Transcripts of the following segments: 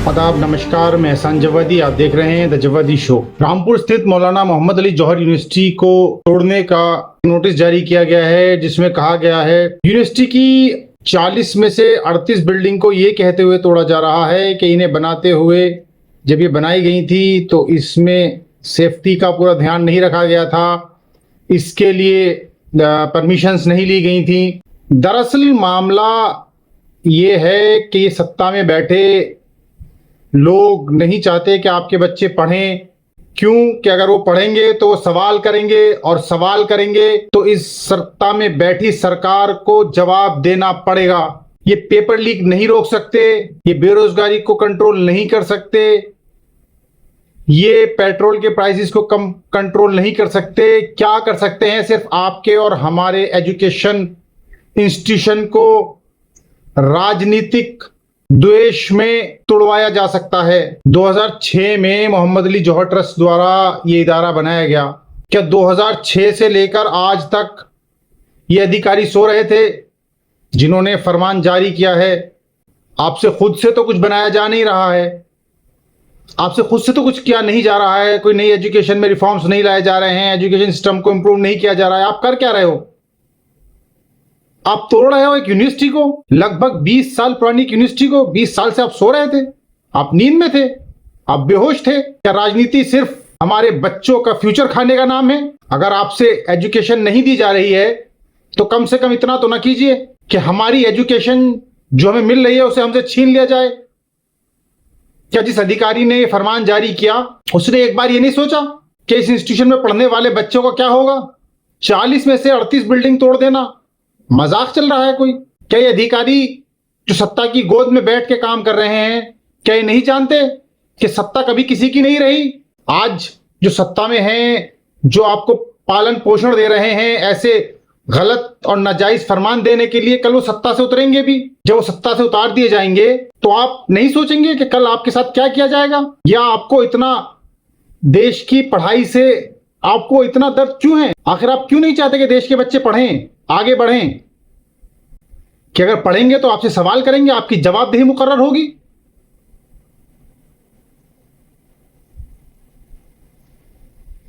आदाब, नमस्कार। मैं एहसान जवादी, आप देख रहे हैं द जवादी शो। रामपुर स्थित मौलाना मोहम्मद अली जौहर यूनिवर्सिटी को तोड़ने का नोटिस जारी किया गया है, जिसमें कहा गया है यूनिवर्सिटी की 40 में से 38 बिल्डिंग को ये कहते हुए तोड़ा जा रहा है कि इन्हें बनाते हुए जब ये बनाई गई थी तो इसमें सेफ्टी का पूरा ध्यान नहीं रखा गया था, इसके लिए परमिशंस नहीं ली गई थी। दरअसल मामला ये है कि ये सत्ता में बैठे लोग नहीं चाहते कि आपके बच्चे पढ़ें। क्यों? कि अगर वो पढ़ेंगे तो वो सवाल करेंगे, और सवाल करेंगे तो इस सत्ता में बैठी सरकार को जवाब देना पड़ेगा। ये पेपर लीक नहीं रोक सकते, ये बेरोजगारी को कंट्रोल नहीं कर सकते, ये पेट्रोल के प्राइसेस को कम कंट्रोल नहीं कर सकते। क्या कर सकते हैं? सिर्फ आपके और हमारे एजुकेशन इंस्टीट्यूशन को राजनीतिक द्वेष में तोड़वाया जा सकता है। 2006 में मोहम्मद अली जौहर ट्रस्ट द्वारा ये इदारा बनाया गया। क्या 2006 से लेकर आज तक ये अधिकारी सो रहे थे जिन्होंने फरमान जारी किया है? आपसे खुद से तो कुछ बनाया जा नहीं रहा है, आपसे खुद से तो कुछ किया नहीं जा रहा है, कोई नई एजुकेशन में रिफॉर्म्स नहीं लाए जा रहे हैं, एजुकेशन सिस्टम को इंप्रूव नहीं किया जा रहा है। आप कर क्या रहे हो? आप तोड़ रहे हो एक यूनिवर्सिटी को, लगभग 20 साल पुरानी यूनिवर्सिटी को। 20 साल से आप सो रहे थे, आप नींद में थे, आप बेहोश थे। क्या राजनीति सिर्फ हमारे बच्चों का फ्यूचर खाने का नाम है? अगर आपसे एजुकेशन नहीं दी जा रही है तो कम से कम इतना तो ना कीजिए कि हमारी एजुकेशन जो हमें मिल रही है उसे हमसे छीन लिया जाए। क्या जिस अधिकारी ने फरमान जारी किया उसने एक बार ये नहीं सोचा कि इस इंस्टीट्यूशन में पढ़ने वाले बच्चों का क्या होगा? 40 में से 38 बिल्डिंग तोड़ देना मजाक चल रहा है कोई? क्या ये अधिकारी जो सत्ता की गोद में बैठ के काम कर रहे हैं, क्या ये नहीं जानते कि सत्ता कभी किसी की नहीं रही? आज जो सत्ता में हैं, जो आपको पालन पोषण दे रहे हैं ऐसे गलत और नाजायज फरमान देने के लिए, कल वो सत्ता से उतरेंगे भी। जब वो सत्ता से उतार दिए जाएंगे तो आप नहीं सोचेंगे कि कल आपके साथ क्या किया जाएगा? या आपको इतना देश की पढ़ाई से आपको इतना दर्द क्यों है? आखिर आप क्यों नहीं चाहते कि देश के बच्चे पढ़ें, आगे बढ़ें? कि अगर पढ़ेंगे तो आपसे सवाल करेंगे, आपकी जवाबदेही मुकर्रर होगी।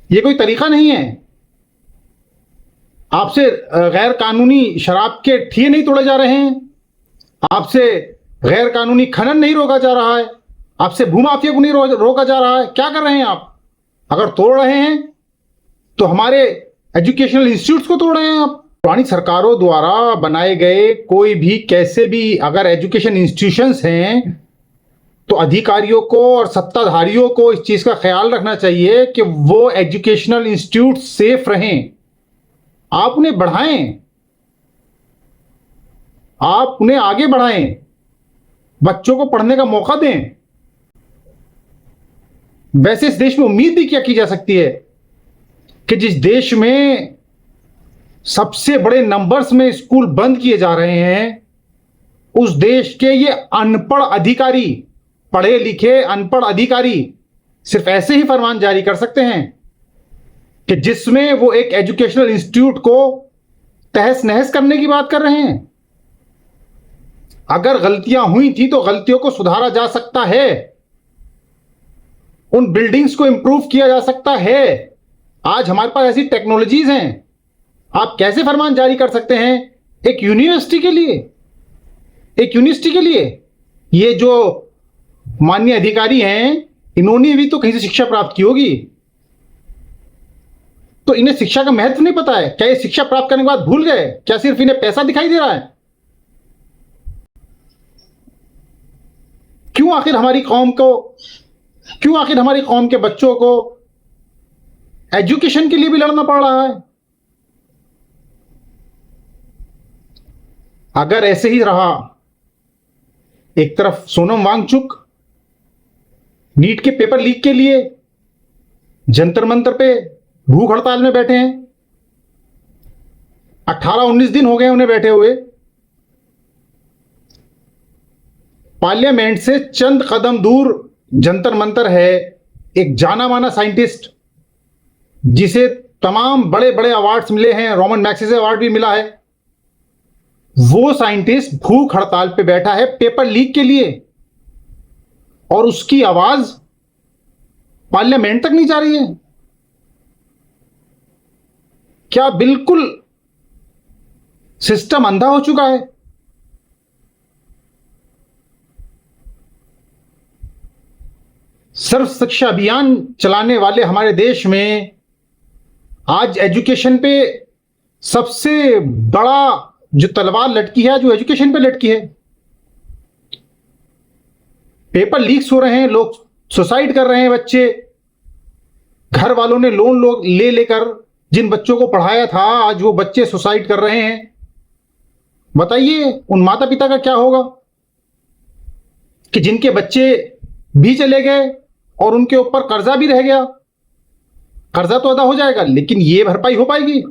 यह कोई तरीका नहीं है। आपसे गैर कानूनी शराब के ठिये नहीं तोड़े जा रहे हैं, आपसे गैर कानूनी खनन नहीं रोका जा रहा है, आपसे भूमाफिया को नहीं रोका जा रहा है। क्या कर रहे हैं आप? अगर तोड़ रहे हैं तो हमारे एजुकेशनल इंस्टीट्यूट्स को तोड़ रहे हैं आप। पुरानी सरकारों द्वारा बनाए गए कोई भी कैसे भी अगर एजुकेशन इंस्टीट्यूशंस हैं तो अधिकारियों को और सत्ताधारियों को इस चीज का ख्याल रखना चाहिए कि वो एजुकेशनल इंस्टीट्यूट सेफ रहें। आप उन्हें बढ़ाएं, आप उन्हें आगे बढ़ाएं, बच्चों को पढ़ने का मौका दें। वैसे इस देश में उम्मीद भी क्या की जा सकती है कि जिस देश में सबसे बड़े नंबर्स में स्कूल बंद किए जा रहे हैं, उस देश के ये अनपढ़ अधिकारी, पढ़े लिखे अनपढ़ अधिकारी सिर्फ ऐसे ही फरमान जारी कर सकते हैं कि जिसमें वो एक एजुकेशनल इंस्टीट्यूट को तहस नहस करने की बात कर रहे हैं। अगर गलतियां हुई थी तो गलतियों को सुधारा जा सकता है, उन बिल्डिंग्स को इंप्रूव किया जा सकता है। आज हमारे पास ऐसी टेक्नोलॉजीज हैं। आप कैसे फरमान जारी कर सकते हैं एक यूनिवर्सिटी के लिए? एक यूनिवर्सिटी के लिए ये जो माननीय अधिकारी हैं, इन्होंने भी तो कहीं से शिक्षा प्राप्त की होगी, तो इन्हें शिक्षा का महत्व नहीं पता है क्या? ये शिक्षा प्राप्त करने के बाद भूल गए क्या? सिर्फ इन्हें पैसा दिखाई दे रहा है? क्यों आखिर हमारी कौम के बच्चों को एजुकेशन के लिए भी लड़ना पड़ रहा है? अगर ऐसे ही रहा, एक तरफ सोनम वांगचुक नीट के पेपर लीक के लिए जंतर मंतर पे भूख हड़ताल में बैठे हैं, 18-19 दिन हो गए उन्हें बैठे हुए। पार्लियामेंट से चंद कदम दूर जंतर मंतर है, एक जाना माना साइंटिस्ट जिसे तमाम बड़े बड़े अवार्ड्स मिले हैं, रोमन मैग्सेसे अवार्ड भी मिला है, वो साइंटिस्ट भूख हड़ताल पे बैठा है पेपर लीक के लिए। और उसकी आवाज पार्लियामेंट तक नहीं जा रही है? क्या बिल्कुल सिस्टम अंधा हो चुका है? सर्व शिक्षा अभियान चलाने वाले हमारे देश में आज एजुकेशन पे सबसे बड़ा जो तलवार लटकी है, जो एजुकेशन पे लटकी है। पेपर लीक्स हो रहे हैं, लोग सुसाइड कर रहे हैं, बच्चे, घर वालों ने लोन ले लेकर जिन बच्चों को पढ़ाया था, आज वो बच्चे सुसाइड कर रहे हैं। बताइए उन माता पिता का क्या होगा कि जिनके बच्चे भी चले गए और उनके ऊपर कर्जा भी रह गया। कर्जा तो अदा हो जाएगा, लेकिन ये भरपाई हो पाएगी?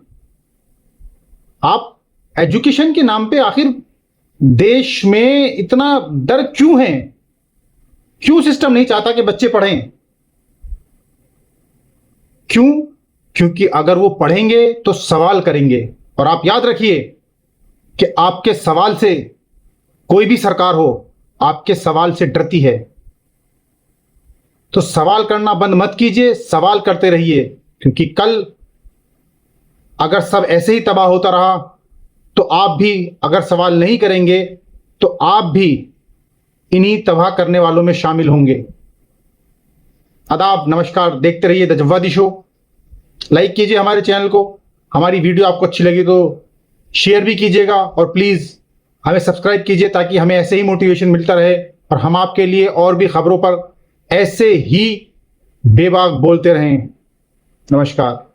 आप एजुकेशन के नाम पे आखिर देश में इतना डर क्यों है? क्यों सिस्टम नहीं चाहता कि बच्चे पढ़ें? क्यों? क्योंकि अगर वो पढ़ेंगे तो सवाल करेंगे, और आप याद रखिए कि आपके सवाल से कोई भी सरकार हो, आपके सवाल से डरती है। तो सवाल करना बंद मत कीजिए, सवाल करते रहिए, क्योंकि कल अगर सब ऐसे ही तबाह होता रहा तो आप भी अगर सवाल नहीं करेंगे तो आप भी इन्हीं तबाह करने वालों में शामिल होंगे। आदाब, नमस्कार, देखते रहिए द जव्वादी शो। लाइक कीजिए हमारे चैनल को, हमारी वीडियो आपको अच्छी लगी तो शेयर भी कीजिएगा, और प्लीज़ हमें सब्सक्राइब कीजिए ताकि हमें ऐसे ही मोटिवेशन मिलता रहे और हम आपके लिए और भी खबरों पर ऐसे ही बेबाक बोलते रहें। नमस्कार।